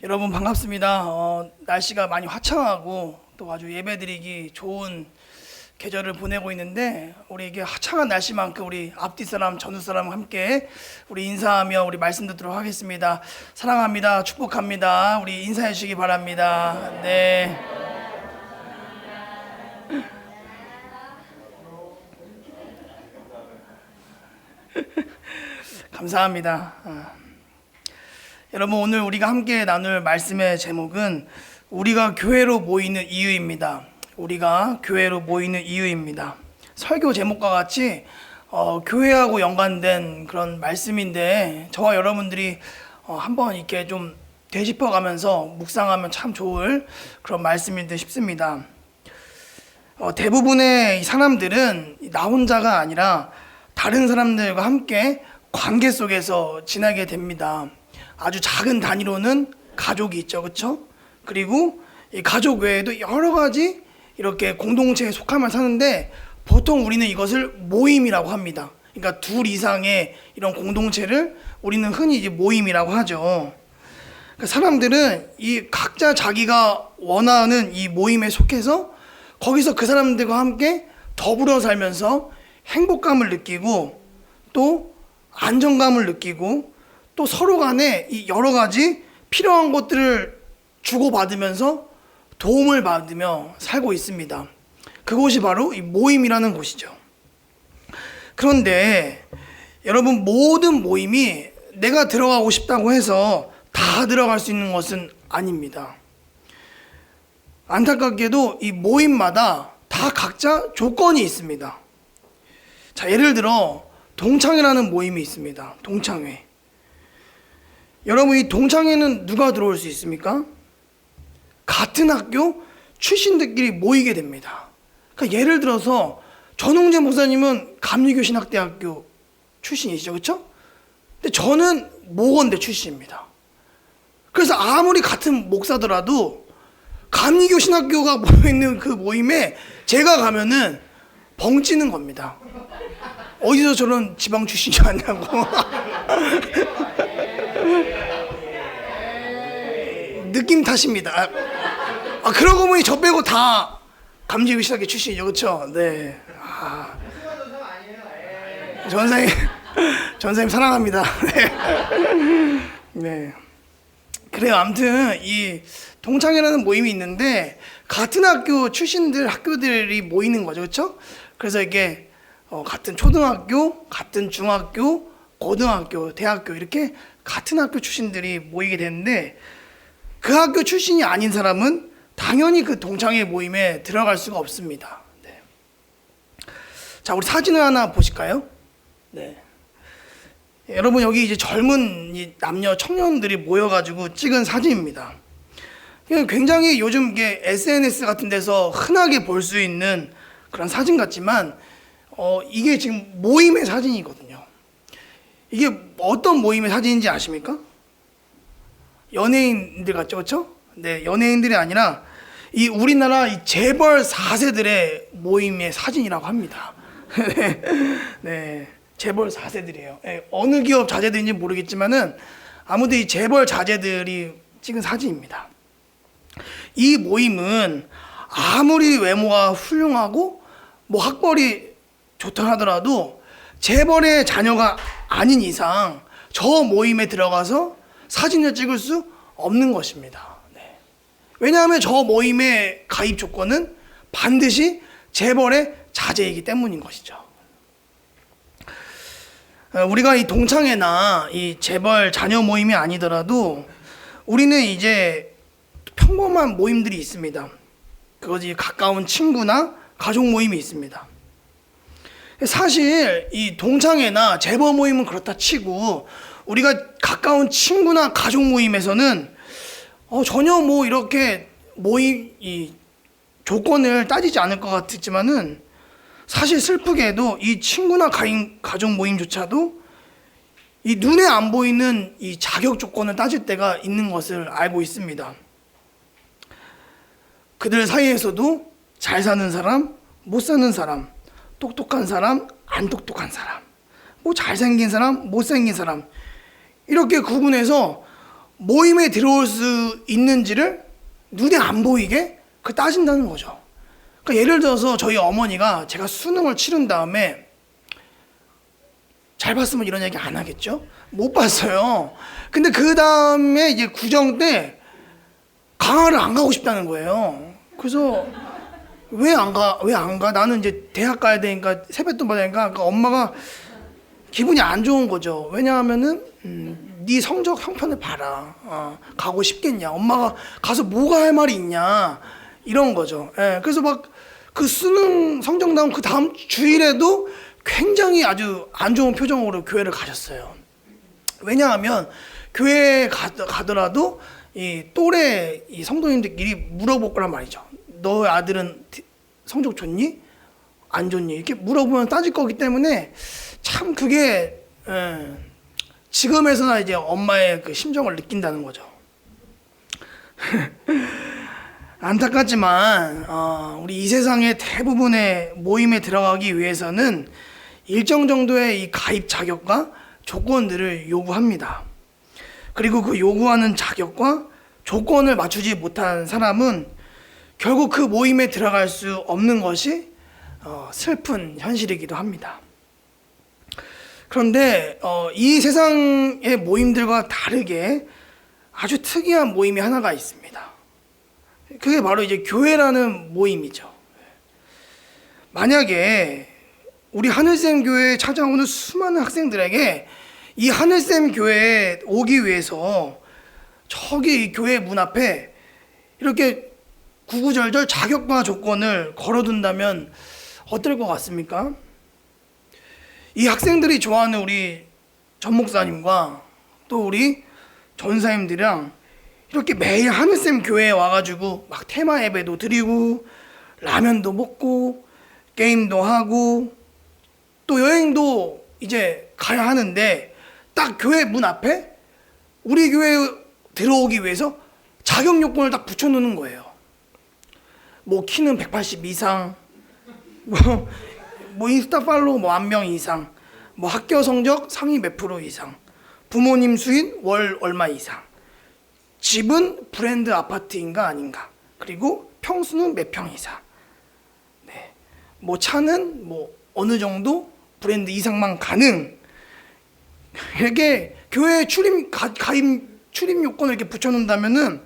여러분 반갑습니다. 날씨가 많이 화창하고 또 아주 예배드리기 좋은 계절을 보내고 있는데 우리 이게 화창한 날씨만큼 우리 앞뒤 사람 전후 사람 함께 우리 인사하며 우리 말씀 듣도록 하겠습니다. 사랑합니다. 축복합니다. 우리 인사해 주시기 바랍니다. 네. 감사합니다. 여러분 오늘 우리가 함께 나눌 말씀의 제목은 우리가 교회로 모이는 이유입니다. 우리가 교회로 모이는 이유입니다. 설교 제목과 같이 교회하고 연관된 그런 말씀인데 저와 여러분들이 한번 이렇게 좀 되짚어가면서 묵상하면 참 좋을 그런 말씀인 듯 싶습니다. 대부분의 사람들은 나 혼자가 아니라 다른 사람들과 함께 관계 속에서 지나게 됩니다. 아주 작은 단위로는 가족이 있죠, 그렇죠? 그리고 이 가족 외에도 여러 가지 이렇게 공동체에 속하며 사는데 보통 우리는 이것을 모임이라고 합니다. 그러니까 둘 이상의 이런 공동체를 우리는 흔히 이제 모임이라고 하죠. 그러니까 사람들은 이 각자 자기가 원하는 이 모임에 속해서 거기서 그 사람들과 함께 더불어 살면서 행복감을 느끼고 또 안정감을 느끼고 또 서로 간에 이 여러 가지 필요한 것들을 주고받으면서 도움을 받으며 살고 있습니다. 그곳이 바로 이 모임이라는 곳이죠. 그런데 여러분 모든 모임이 내가 들어가고 싶다고 해서 다 들어갈 수 있는 것은 아닙니다. 안타깝게도 이 모임마다 다 각자 조건이 있습니다. 자, 예를 들어 동창회라는 모임이 있습니다. 동창회. 여러분 이 동창회는 누가 들어올 수 있습니까? 같은 학교 출신들끼리 모이게 됩니다. 그러니까 예를 들어서 전홍재 목사님은 감리교신학대학교 출신이시죠, 그렇죠? 근데 저는 모건대 출신입니다. 그래서 아무리 같은 목사더라도 감리교신학교가 모여있는 그 모임에 제가 가면은 벙찌는 겁니다. 어디서 저런 지방 출신이 왔냐고. 느낌 탓입니다. 그러고 보니 저 빼고 다 감리교신학교 출신이죠, 그렇죠? 네. 전사님 사랑합니다. 네. 네. 그래요. 아무튼 이 동창회라는 모임이 있는데 같은 학교 출신들 학교들이 모이는 거죠, 그렇죠? 그래서 이게 같은 초등학교, 같은 중학교, 고등학교, 대학교 이렇게 같은 학교 출신들이 모이게 되는데 그 학교 출신이 아닌 사람은 당연히 그 동창회 모임에 들어갈 수가 없습니다. 네. 자, 우리 사진을 하나 보실까요? 네. 여러분 여기 이제 젊은 남녀 청년들이 모여가지고 찍은 사진입니다. 굉장히 요즘 이게 SNS 같은 데서 흔하게 볼 수 있는 그런 사진 같지만 이게 지금 모임의 사진이거든요. 이게 어떤 모임의 사진인지 아십니까? 연예인들 같죠, 그렇죠? 네, 연예인들이 아니라 이 우리나라 이 재벌 4세들의 모임의 사진이라고 합니다. 네, 재벌 4세들이에요. 네, 어느 기업 자제들인지 모르겠지만은 아무튼 이 재벌 자제들이 찍은 사진입니다. 이 모임은 아무리 외모가 훌륭하고 뭐 학벌이 좋다 하더라도 재벌의 자녀가 아닌 이상 저 모임에 들어가서 사진을 찍을 수 없는 것입니다. 네. 왜냐하면 저 모임의 가입 조건은 반드시 재벌의 자제이기 때문인 것이죠. 우리가 이 동창회나 이 재벌 자녀 모임이 아니더라도 우리는 이제 평범한 모임들이 있습니다. 그것이 가까운 친구나 가족 모임이 있습니다. 사실 이 동창회나 재벌 모임은 그렇다 치고 우리가 가까운 친구나 가족 모임에서는 전혀 뭐 이렇게 모임 이 조건을 따지지 않을 것 같지만은 사실 슬프게도 이 친구나 가족 모임조차도 이 눈에 안 보이는 이 자격 조건을 따질 때가 있는 것을 알고 있습니다. 그들 사이에서도 잘 사는 사람, 못 사는 사람, 똑똑한 사람, 안 똑똑한 사람, 뭐 잘생긴 사람, 못생긴 사람 이렇게 구분해서 모임에 들어올 수 있는지를 눈에 안 보이게 그 따진다는 거죠. 그러니까 예를 들어서 저희 어머니가 제가 수능을 치른 다음에 잘 봤으면 이런 얘기 안 하겠죠? 못 봤어요. 근데 그 다음에 이제 구정 때 강화를 안 가고 싶다는 거예요. 그래서 왜 안 가? 나는 이제 대학 가야 되니까 세뱃돈 받아야 되니까 그러니까 엄마가 기분이 안 좋은 거죠. 왜냐하면은 네 성적 형편을 봐라. 가고 싶겠냐? 엄마가 가서 뭐가 할 말이 있냐? 이런 거죠. 예, 그래서 막 그 수능 성적 나온 그 다음 주일에도 굉장히 아주 안 좋은 표정으로 교회를 가셨어요. 왜냐하면 교회에 가더라도 이 또래 이 성도님들끼리 물어볼 거란 말이죠. 너 아들은 성적 좋니? 안 좋니? 이렇게 물어보면 따질 거기 때문에 참 그게 지금에서나 이제 엄마의 그 심정을 느낀다는 거죠. 안타깝지만 우리 이 세상의 대부분의 모임에 들어가기 위해서는 일정 정도의 이 가입 자격과 조건들을 요구합니다. 그리고 그 요구하는 자격과 조건을 맞추지 못한 사람은 결국 그 모임에 들어갈 수 없는 것이 슬픈 현실이기도 합니다. 그런데 이 세상의 모임들과 다르게 아주 특이한 모임이 하나가 있습니다. 그게 바로 이제 교회라는 모임이죠. 만약에 우리 하늘샘 교회에 찾아오는 수많은 학생들에게 이 하늘샘 교회에 오기 위해서 저기 이 교회 문 앞에 이렇게 구구절절 자격과 조건을 걸어둔다면 어떨 것 같습니까? 이 학생들이 좋아하는 우리 전 목사님과 또 우리 전사님들이랑 이렇게 매일 하늘샘 교회에 와가지고 막 테마 예배도 드리고 라면도 먹고 게임도 하고 또 여행도 이제 가야 하는데 딱 교회 문 앞에 우리 교회에 들어오기 위해서 자격 요건을 딱 붙여놓는 거예요. 뭐 키는 180 이상, 뭐 인스타 팔로우 뭐 1000명 이상, 뭐 학교 성적 상위 몇 프로 이상, 부모님 수입 월 얼마 이상, 집은 브랜드 아파트인가 아닌가, 그리고 평수는 몇 평 이상, 네, 뭐 차는 뭐 어느 정도 브랜드 이상만 가능, 이렇게 교회 가입 출입 요건을 이렇게 붙여놓는다면은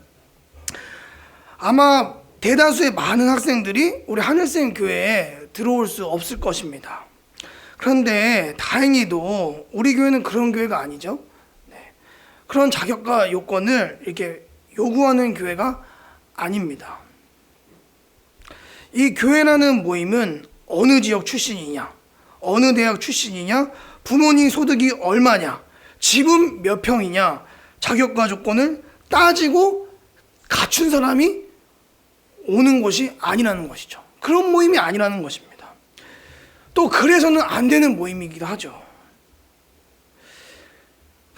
아마 대다수의 많은 학생들이 우리 하늘샘 교회에 들어올 수 없을 것입니다. 그런데 다행히도 우리 교회는 그런 교회가 아니죠. 네. 그런 자격과 요건을 이렇게 요구하는 교회가 아닙니다. 이 교회라는 모임은 어느 지역 출신이냐, 어느 대학 출신이냐, 부모님 소득이 얼마냐, 집은 몇 평이냐, 자격과 조건을 따지고 갖춘 사람이 오는 것이 아니라는 것이죠. 그런 모임이 아니라는 것입니다. 또 그래서는 안 되는 모임이기도 하죠.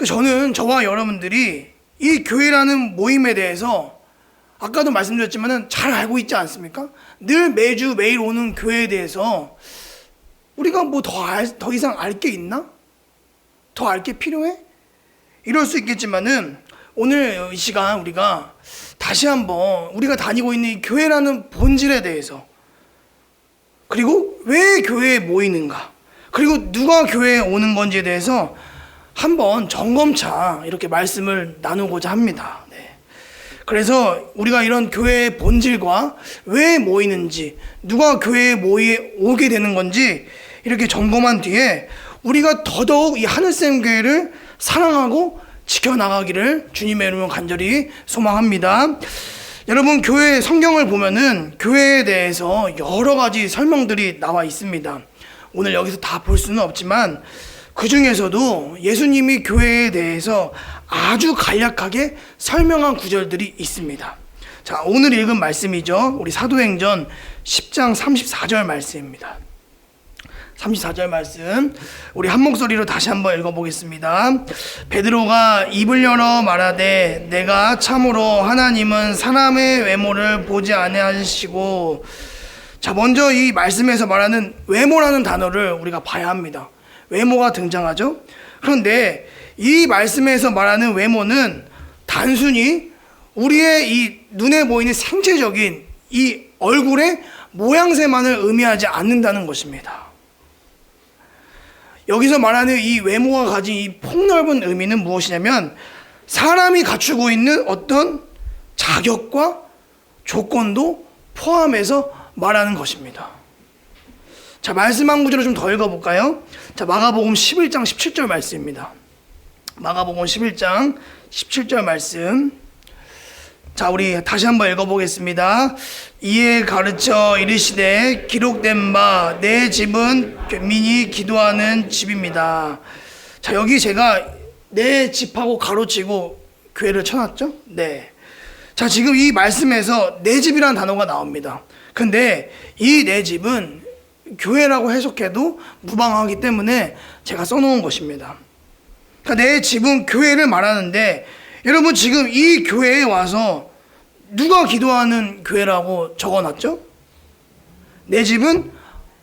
저는 저와 여러분들이 이 교회라는 모임에 대해서 아까도 말씀드렸지만 잘 알고 있지 않습니까? 늘 매주 매일 오는 교회에 대해서 우리가 뭐 더 이상 알 게 있나? 더 알 게 필요해? 이럴 수 있겠지만은 오늘 이 시간 우리가 다시 한번 우리가 다니고 있는 이 교회라는 본질에 대해서, 그리고 왜 교회에 모이는가, 그리고 누가 교회에 오는 건지에 대해서 한번 점검차 이렇게 말씀을 나누고자 합니다. 네. 그래서 우리가 이런 교회의 본질과 왜 모이는지, 누가 교회에 오게 되는 건지 이렇게 점검한 뒤에 우리가 더더욱 이 하늘샘 교회를 사랑하고 지켜나가기를 주님의 이름으로 간절히 소망합니다. 여러분, 교회 성경을 보면은 교회에 대해서 여러 가지 설명들이 나와 있습니다. 오늘 여기서 다 볼 수는 없지만 그 중에서도 예수님이 교회에 대해서 아주 간략하게 설명한 구절들이 있습니다. 자, 오늘 읽은 말씀이죠. 우리 사도행전 10장 34절 말씀입니다. 34절 말씀 우리 한 목소리로 다시 한번 읽어보겠습니다. 베드로가 입을 열어 말하되 내가 참으로 하나님은 사람의 외모를 보지 아니하시고. 자, 먼저 이 말씀에서 말하는 외모라는 단어를 우리가 봐야 합니다. 외모가 등장하죠. 그런데 이 말씀에서 말하는 외모는 단순히 우리의 이 눈에 보이는 생체적인 이 얼굴의 모양새만을 의미하지 않는다는 것입니다. 여기서 말하는 이 외모가 가진 이 폭넓은 의미는 무엇이냐면 사람이 갖추고 있는 어떤 자격과 조건도 포함해서 말하는 것입니다. 자, 말씀 한 구절을 좀 더 읽어볼까요? 자, 마가복음 11장 17절 말씀입니다. 마가복음 11장 17절 말씀. 자, 우리 다시 한번 읽어보겠습니다. 이에 가르쳐 이르시되 기록된 바 내 집은 민이 기도하는 집입니다. 자, 여기 제가 내 집하고 가로치고 교회를 쳐놨죠? 네. 자, 지금 이 말씀에서 내 집이라는 단어가 나옵니다. 근데 이 내 집은 교회라고 해석해도 무방하기 때문에 제가 써놓은 것입니다. 그러니까 내 집은 교회를 말하는데 여러분 지금 이 교회에 와서 누가 기도하는 교회라고 적어놨죠? 내 집은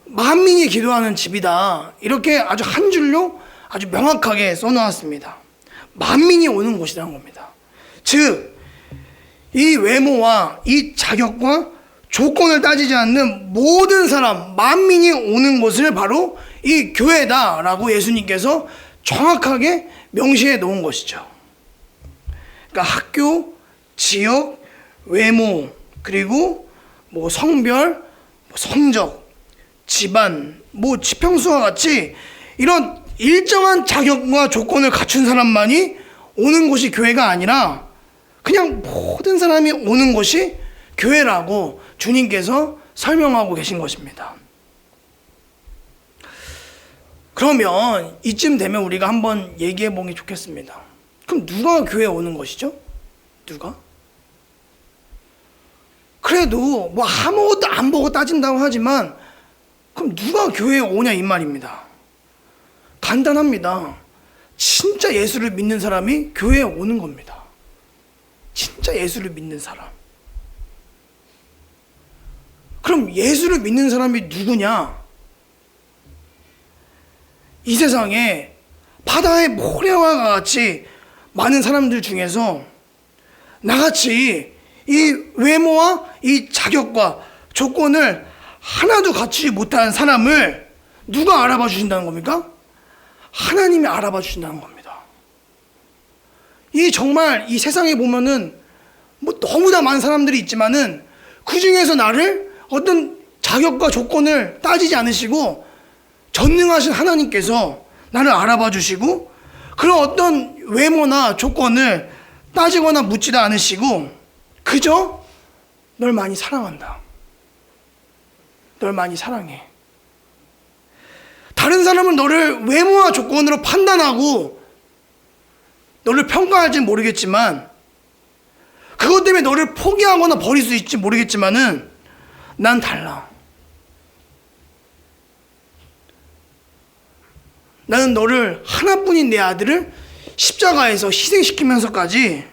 만민이 기도하는 집이다. 이렇게 아주 한 줄로 아주 명확하게 써놓았습니다. 만민이 오는 곳이라는 겁니다. 즉, 이 외모와 이 자격과 조건을 따지지 않는 모든 사람, 만민이 오는 곳을 바로 이 교회다라고 예수님께서 정확하게 명시해 놓은 것이죠. 그러니까 학교, 지역, 외모, 그리고 뭐 성별, 성적, 집안, 뭐 지평수와 같이 이런 일정한 자격과 조건을 갖춘 사람만이 오는 곳이 교회가 아니라 그냥 모든 사람이 오는 곳이 교회라고 주님께서 설명하고 계신 것입니다. 그러면 이쯤 되면 우리가 한번 얘기해 보기 좋겠습니다. 그럼 누가 교회에 오는 것이죠? 누가? 그래도 뭐 아무것도 안 보고 따진다고 하지만 그럼 누가 교회에 오냐 이 말입니다. 간단합니다. 진짜 예수를 믿는 사람이 교회에 오는 겁니다. 진짜 예수를 믿는 사람. 그럼 예수를 믿는 사람이 누구냐? 이 세상에 바다의 모래와 같이 많은 사람들 중에서 나같이 이 외모와 이 자격과 조건을 하나도 갖추지 못한 사람을 누가 알아봐 주신다는 겁니까? 하나님이 알아봐 주신다는 겁니다. 이 정말 이 세상에 보면은 뭐 너무나 많은 사람들이 있지만은 그 중에서 나를 어떤 자격과 조건을 따지지 않으시고 전능하신 하나님께서 나를 알아봐 주시고 그런 어떤 외모나 조건을 따지거나 묻지도 않으시고 그저 널 많이 사랑한다. 널 많이 사랑해. 다른 사람은 너를 외모와 조건으로 판단하고 너를 평가할지 모르겠지만 그것 때문에 너를 포기하거나 버릴 수 있을지 모르겠지만은 난 달라. 나는 너를 하나뿐인 내 아들을 십자가에서 희생시키면서까지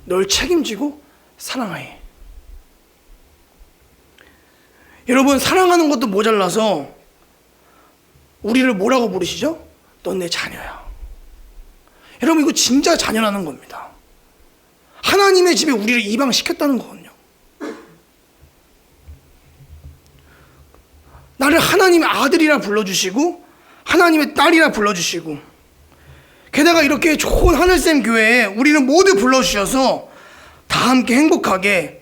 널 책임지고 사랑해. 여러분, 사랑하는 것도 모자라서 우리를 뭐라고 부르시죠? 넌 내 자녀야. 여러분, 이거 진짜 자녀라는 겁니다. 하나님의 집에 우리를 입양시켰다는 거거든요. 나를 하나님의 아들이라 불러주시고 하나님의 딸이라 불러주시고 게다가 이렇게 좋은 하늘샘 교회에 우리를 모두 불러주셔서 다 함께 행복하게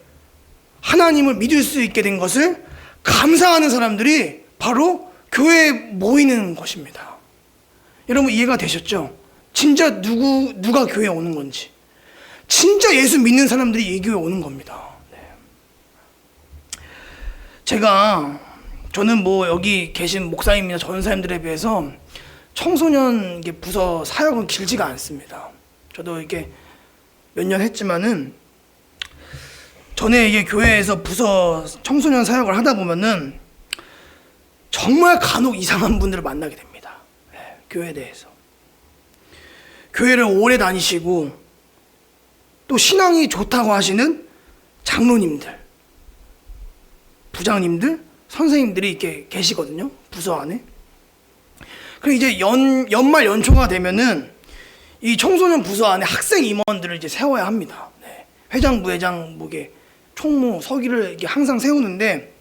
하나님을 믿을 수 있게 된 것을 감사하는 사람들이 바로 교회에 모이는 것입니다. 여러분 이해가 되셨죠? 진짜 누가 교회에 오는 건지. 진짜 예수 믿는 사람들이 이 교회에 오는 겁니다. 네. 저는 뭐 여기 계신 목사님이나 전사님들에 비해서 청소년 부서 사역은 길지가 않습니다. 저도 이렇게 몇 년 했지만은 전에 이게 교회에서 부서 청소년 사역을 하다 보면은 정말 간혹 이상한 분들을 만나게 됩니다. 네, 교회에 대해서. 교회를 오래 다니시고 또 신앙이 좋다고 하시는 장로님들, 부장님들, 선생님들이 이렇게 계시거든요. 부서 안에. 그리고 이제 연말 연초가 되면은 이 청소년 부서 안에 학생 임원들을 이제 세워야 합니다. 네. 회장, 부회장, 무게, 총무, 서기를 이렇게 항상 세우는데,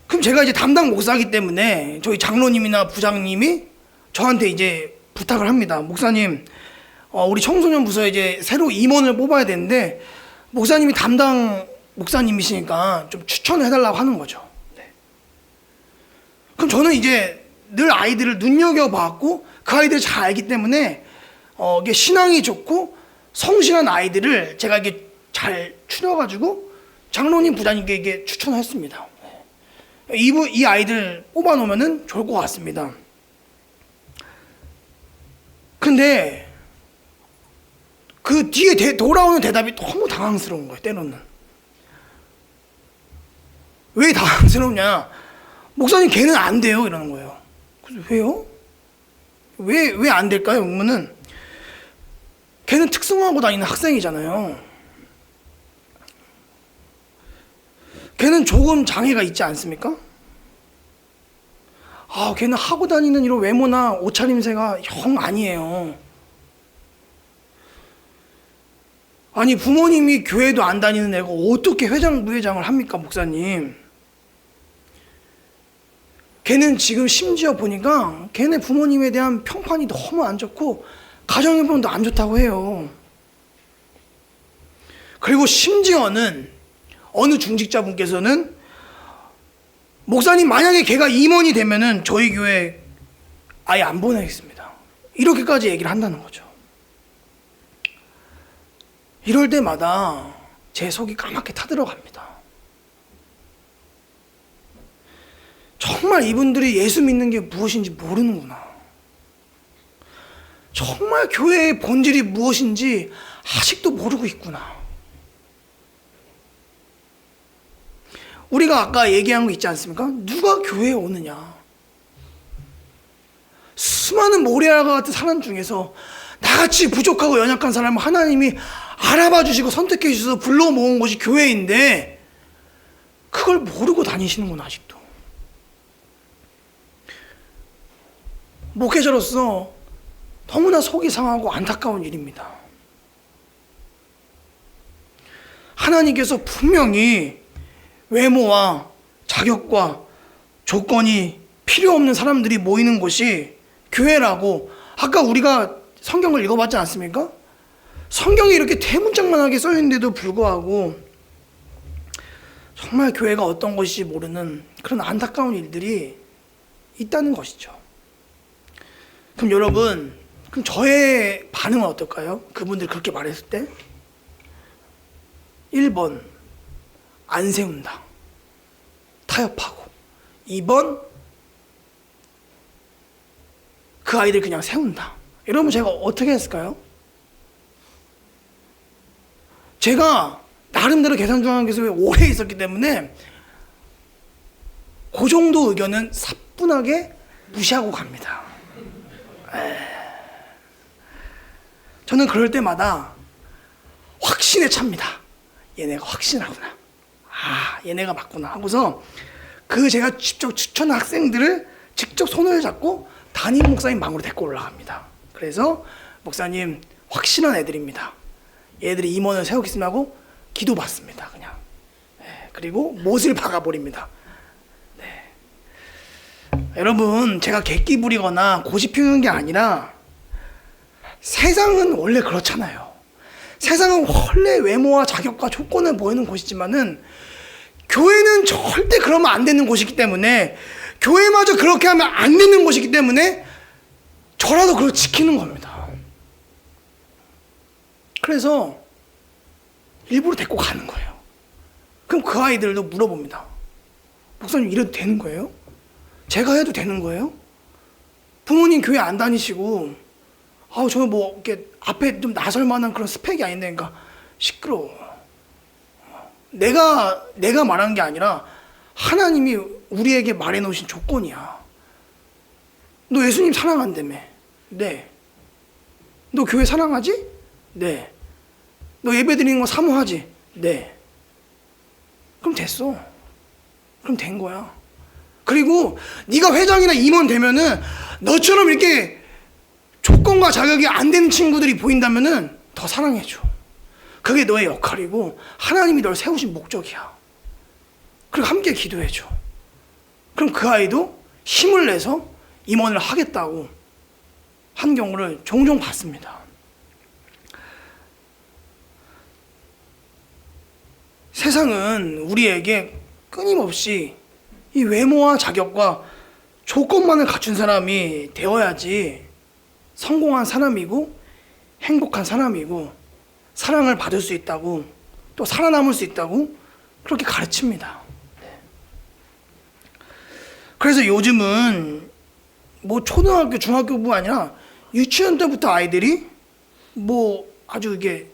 그럼 제가 이제 담당 목사이기 때문에 저희 장로님이나 부장님이 저한테 이제 부탁을 합니다. 목사님, 우리 청소년 부서에 이제 새로 임원을 뽑아야 되는데 목사님이 담당 목사님이시니까 좀 추천을 해달라고 하는 거죠. 네. 그럼 저는 이제 늘 아이들을 눈여겨봤고 그 아이들을 잘 알기 때문에 이게 신앙이 좋고 성실한 아이들을 제가 이게 잘 추려가지고 장로님 부장님께 이게 추천했습니다. 네. 이 아이들 뽑아놓으면 좋을 것 같습니다. 근데 그 뒤에 돌아오는 대답이 너무 당황스러운 거예요. 때로는. 왜 당황스럽냐? 목사님 걔는 안 돼요 이러는 거예요. 그래서 왜요? 왜 안 될까요? 그러면은 걔는 특성화고 다니는 학생이잖아요. 걔는 조금 장애가 있지 않습니까? 걔는 하고 다니는 이런 외모나 옷차림새가 영 아니에요. 아니 부모님이 교회도 안 다니는 애가 어떻게 회장, 부회장을 합니까, 목사님? 걔는 지금 심지어 보니까 걔네 부모님에 대한 평판이 너무 안 좋고 가정형편도 안 좋다고 해요. 그리고 심지어는 어느 중직자분께서는 목사님 만약에 걔가 임원이 되면은 저희 교회 아예 안 보내겠습니다. 이렇게까지 얘기를 한다는 거죠. 이럴 때마다 제 속이 까맣게 타들어갑니다. 정말 이분들이 예수 믿는 게 무엇인지 모르는구나. 정말 교회의 본질이 무엇인지 아직도 모르고 있구나. 우리가 아까 얘기한 거 있지 않습니까? 누가 교회에 오느냐. 수많은 모래알과 같은 사람 중에서 나같이 부족하고 연약한 사람을 하나님이 알아봐 주시고 선택해 주셔서 불러 모은 곳이 교회인데 그걸 모르고 다니시는구나. 아직도. 목회자로서 너무나 속이 상하고 안타까운 일입니다. 하나님께서 분명히 외모와 자격과 조건이 필요 없는 사람들이 모이는 곳이 교회라고 아까 우리가 성경을 읽어봤지 않습니까? 성경에 이렇게 대문짝만하게 써있는데도 불구하고 정말 교회가 어떤 것인지 모르는 그런 안타까운 일들이 있다는 것이죠. 그럼 여러분, 그럼 저의 반응은 어떨까요? 그분들이 그렇게 말했을 때 1번 안 세운다, 타협하고. 2번 그 아이들 그냥 세운다. 이러면 제가 어떻게 했을까요? 제가 나름대로 계산중앙교회에 오래 있었기 때문에 그 정도 의견은 사뿐하게 무시하고 갑니다. 저는 그럴 때마다 확신에 찹니다. 얘네가 확신하구나. 얘네가 맞구나 하고서 그 제가 직접 추천한 학생들을 직접 손을 잡고 담임 목사님 방으로 데리고 올라갑니다. 그래서 목사님 확실한 애들입니다. 얘들이 임원을 세우겠습니다 하고 기도 받습니다. 그냥. 그리고 못을 박아버립니다. 여러분, 제가 객기 부리거나 고집 피우는 게 아니라 세상은 원래 그렇잖아요. 세상은 원래 외모와 자격과 조건을 보이는 곳이지만은 교회는 절대 그러면 안 되는 곳이기 때문에, 교회마저 그렇게 하면 안 되는 곳이기 때문에 저라도 그걸 지키는 겁니다. 그래서 일부러 데리고 가는 거예요. 그럼 그 아이들도 물어봅니다. 목사님 이래도 되는 거예요? 제가 해도 되는 거예요? 부모님 교회 안 다니시고 저는 뭐 이렇게 앞에 좀 나설 만한 그런 스펙이 아닌데, 그러니까 시끄러워. 내가 말한 게 아니라 하나님이 우리에게 말해놓으신 조건이야. 너 예수님 사랑한다며? 네. 너 교회 사랑하지? 네. 너 예배 드리는 거 사모하지? 네. 그럼 됐어. 그럼 된 거야. 그리고 네가 회장이나 임원 되면은 너처럼 이렇게 조건과 자격이 안 되는 친구들이 보인다면은 더 사랑해줘. 그게 너의 역할이고 하나님이 널 세우신 목적이야. 그리고 함께 기도해줘. 그럼 그 아이도 힘을 내서 임원을 하겠다고 한 경우를 종종 봤습니다. 세상은 우리에게 끊임없이 이 외모와 자격과 조건만을 갖춘 사람이 되어야지 성공한 사람이고 행복한 사람이고 사랑을 받을 수 있다고 또 살아남을 수 있다고 그렇게 가르칩니다. 그래서 요즘은 뭐 초등학교, 중학교뿐 아니라 유치원 때부터 아이들이 뭐 아주 이게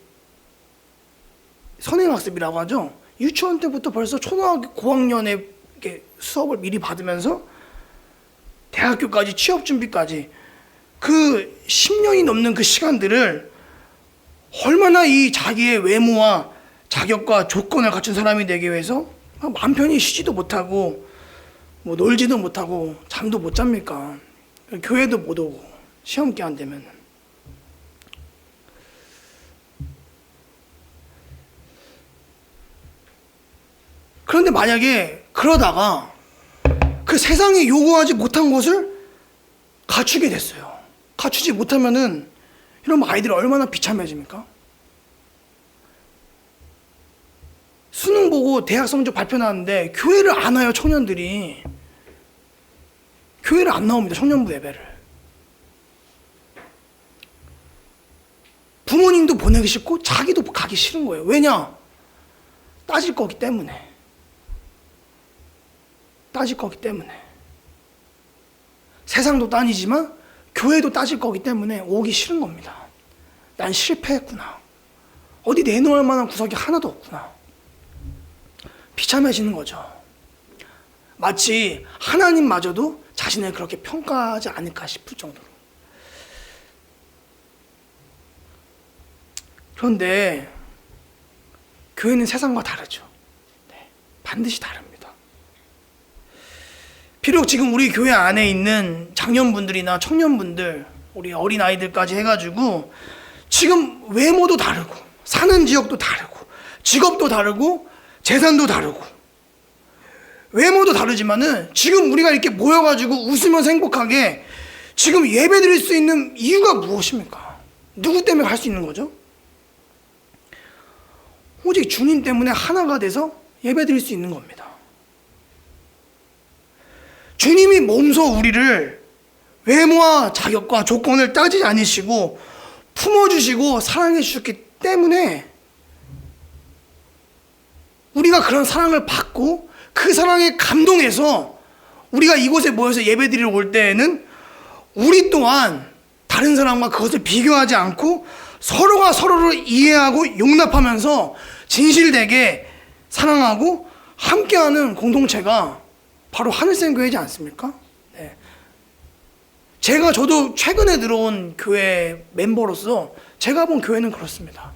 선행학습이라고 하죠. 유치원 때부터 벌써 초등학교 고학년에 이렇게 수업을 미리 받으면서 대학교까지 취업 준비까지 그 10년이 넘는 그 시간들을 얼마나 이 자기의 외모와 자격과 조건을 갖춘 사람이 되기 위해서 맘 편히 쉬지도 못하고 뭐 놀지도 못하고 잠도 못 잡니까? 교회도 못 오고 시험 기간 되면. 그런데 만약에 그러다가 그 세상이 요구하지 못한 것을 갖추게 됐어요. 갖추지 못하면은 이러면 아이들이 얼마나 비참해집니까? 수능 보고 대학 성적 발표 나왔는데 교회를 안 와요. 청년들이 교회를 안 나옵니다. 청년부 예배를. 부모님도 보내기 싫고 자기도 가기 싫은 거예요. 왜냐? 따질 거기 때문에. 따질 거기 때문에. 세상도 따지지만 교회도 따질 거기 때문에 오기 싫은 겁니다. 난 실패했구나. 어디 내놓을 만한 구석이 하나도 없구나. 비참해지는 거죠. 마치 하나님마저도 자신을 그렇게 평가하지 않을까 싶을 정도로. 그런데 교회는 세상과 다르죠. 네, 반드시 다릅니다. 비록 지금 우리 교회 안에 있는 장년분들이나 청년분들, 우리 어린아이들까지 해가지고 지금 외모도 다르고 사는 지역도 다르고 직업도 다르고 재산도 다르고 외모도 다르지만은 지금 우리가 이렇게 모여가지고 웃으면서 행복하게 지금 예배 드릴 수 있는 이유가 무엇입니까? 누구 때문에 할 수 있는 거죠? 오직 주님 때문에 하나가 돼서 예배 드릴 수 있는 겁니다. 주님이 몸소 우리를 외모와 자격과 조건을 따지지 않으시고 품어주시고 사랑해 주셨기 때문에 우리가 그런 사랑을 받고 그 사랑에 감동해서 우리가 이곳에 모여서 예배드리러 올 때에는 우리 또한 다른 사람과 그것을 비교하지 않고 서로가 서로를 이해하고 용납하면서 진실되게 사랑하고 함께하는 공동체가 바로 하늘샘 교회지 않습니까? 네. 저도 최근에 들어온 교회 멤버로서 제가 본 교회는 그렇습니다.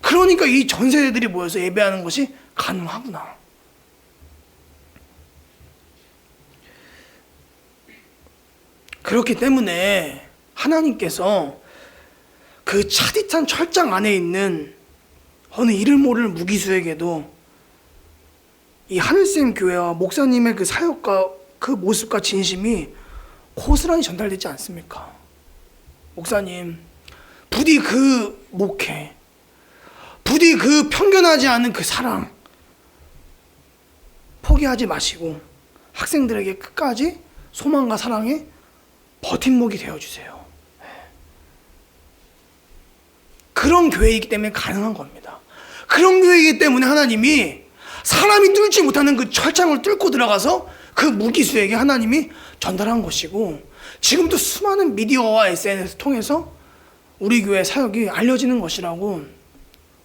그러니까 이 전 세대들이 모여서 예배하는 것이 가능하구나. 그렇기 때문에 하나님께서 그 차디찬 철장 안에 있는 어느 이를 모를 무기수에게도 이 하늘샘 교회와 목사님의 그 사역과 그 모습과 진심이 고스란히 전달되지 않습니까? 목사님, 부디 그 목회, 부디 그 편견하지 않은 그 사랑 포기하지 마시고 학생들에게 끝까지 소망과 사랑의 버팀목이 되어주세요. 그런 교회이기 때문에 가능한 겁니다. 그런 교회이기 때문에 하나님이 사람이 뚫지 못하는 그 철창을 뚫고 들어가서 그 무기수에게 하나님이 전달한 것이고 지금도 수많은 미디어와 SNS 통해서 우리 교회 사역이 알려지는 것이라고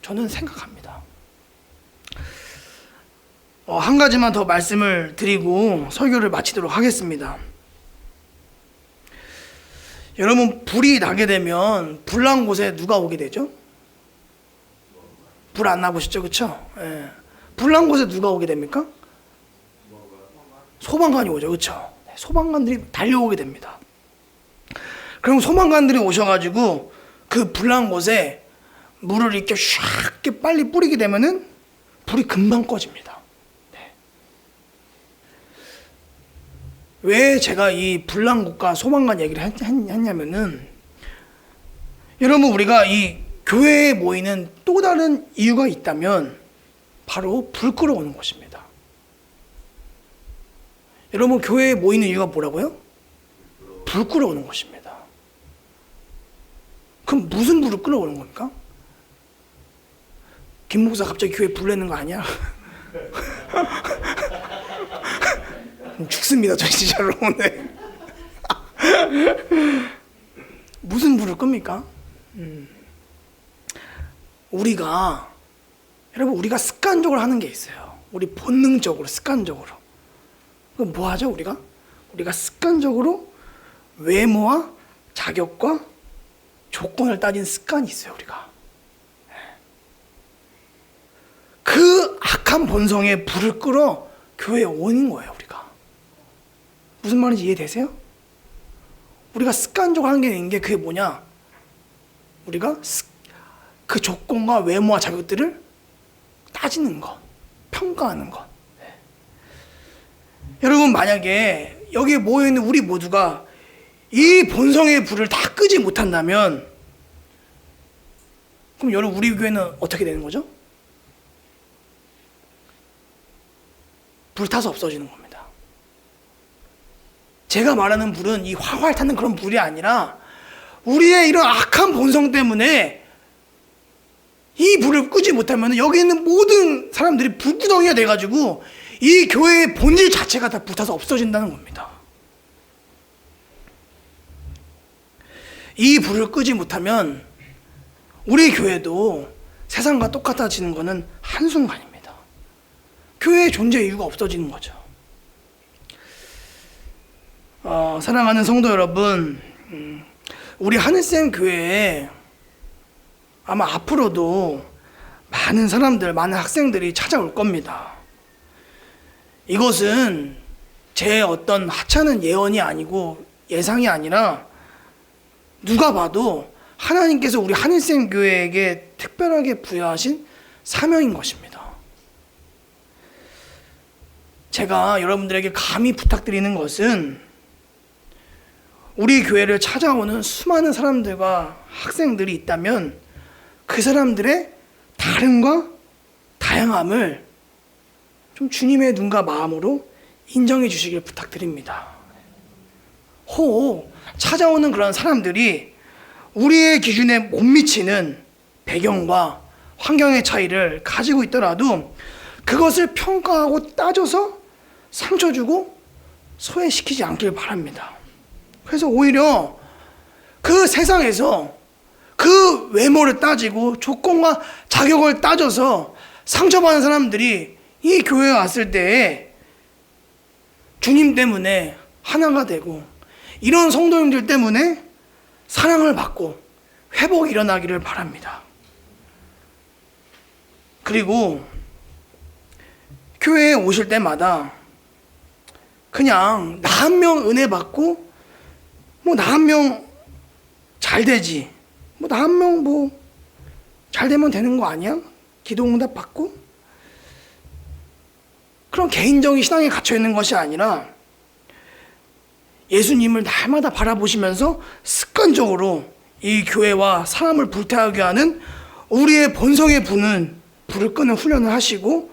저는 생각합니다. 한 가지만 더 말씀을 드리고 설교를 마치도록 하겠습니다. 여러분, 불이 나게 되면 불난 곳에 누가 오게 되죠? 불 안 나보셨죠? 그렇죠? 예. 불난 곳에 누가 오게 됩니까? 소방관이 오죠. 그렇죠? 소방관들이 달려오게 됩니다. 그럼 소방관들이 오셔가지고 그 불난 곳에 물을 이렇게 샥 이렇게 빨리 뿌리게 되면은 불이 금방 꺼집니다. 네. 왜 제가 이 불난 곳과 소방관 얘기를 했냐면은, 여러분, 우리가 이 교회에 모이는 또 다른 이유가 있다면 바로 불 끌어오는 것입니다. 여러분, 교회에 모이는 이유가 뭐라고요? 불 끌어오는 것입니다. 그럼 무슨 불을 끌어오는 겁니까? 김 목사 갑자기 교회 불 내는 거 아니야? 죽습니다, 저 진짜로 오늘. 무슨 불을 끕니까? 우리가 습관적으로 하는 게 있어요. 우리 본능적으로, 습관적으로. 그럼 뭐 하죠, 우리가? 우리가 습관적으로 외모와 자격과 조건을 따진 습관이 있어요, 우리가. 그 악한 본성에 불을 끌어 교회에 오는 거예요, 우리가. 무슨 말인지 이해되세요? 우리가 습관적으로 하는 게 있는 게 그게 뭐냐? 우리가 그 조건과 외모와 자격들을 따지는 것, 평가하는 것. 네. 여러분, 만약에 여기에 모여있는 우리 모두가 이 본성의 불을 다 끄지 못한다면, 그럼 여러분, 우리 교회는 어떻게 되는 거죠? 불타서 없어지는 겁니다. 제가 말하는 불은 이 활활 타는 그런 불이 아니라 우리의 이런 악한 본성 때문에 이 불을 끄지 못하면 여기 있는 모든 사람들이 불구덩이가 돼가지고 이 교회의 본질 자체가 다 불타서 없어진다는 겁니다. 이 불을 끄지 못하면 우리 교회도 세상과 똑같아지는 것은 한순간입니다. 교회의 존재 이유가 없어지는 거죠. 사랑하는 성도 여러분, 우리 하늘샘 교회에 아마 앞으로도 많은 사람들, 많은 학생들이 찾아올 겁니다. 이것은 제 어떤 하찮은 예언이 아니고 예상이 아니라 누가 봐도 하나님께서 우리 하늘샘 교회에게 특별하게 부여하신 사명인 것입니다. 제가 여러분들에게 감히 부탁드리는 것은 우리 교회를 찾아오는 수많은 사람들과 학생들이 있다면 그 사람들의 다름과 다양함을 좀 주님의 눈과 마음으로 인정해 주시길 부탁드립니다. 혹 찾아오는 그런 사람들이 우리의 기준에 못 미치는 배경과 환경의 차이를 가지고 있더라도 그것을 평가하고 따져서 상처 주고 소외시키지 않길 바랍니다. 그래서 오히려 그 세상에서 그 외모를 따지고 조건과 자격을 따져서 상처받는 사람들이 이 교회에 왔을 때에 주님 때문에 하나가 되고 이런 성도님들 때문에 사랑을 받고 회복이 일어나기를 바랍니다. 그리고 교회에 오실 때마다 그냥 나 한 명 은혜 받고 뭐 나 한 명 잘 되지, 뭐 나 한 명 뭐 잘 되면 되는 거 아니야? 기도 응답 받고 그런 개인적인 신앙에 갇혀 있는 것이 아니라 예수님을 날마다 바라보시면서 습관적으로 이 교회와 사람을 불태우게 하는 우리의 본성의 불을 끄는 훈련을 하시고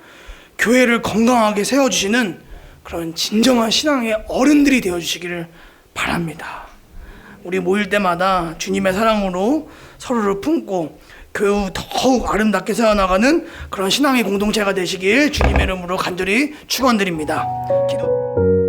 교회를 건강하게 세워주시는 그런 진정한 신앙의 어른들이 되어주시기를 바랍니다. 우리 모일 때마다 주님의 사랑으로 서로를 품고 교회 더욱 아름답게 세워나가는 그런 신앙의 공동체가 되시길 주님의 이름으로 간절히 축원드립니다. 기도.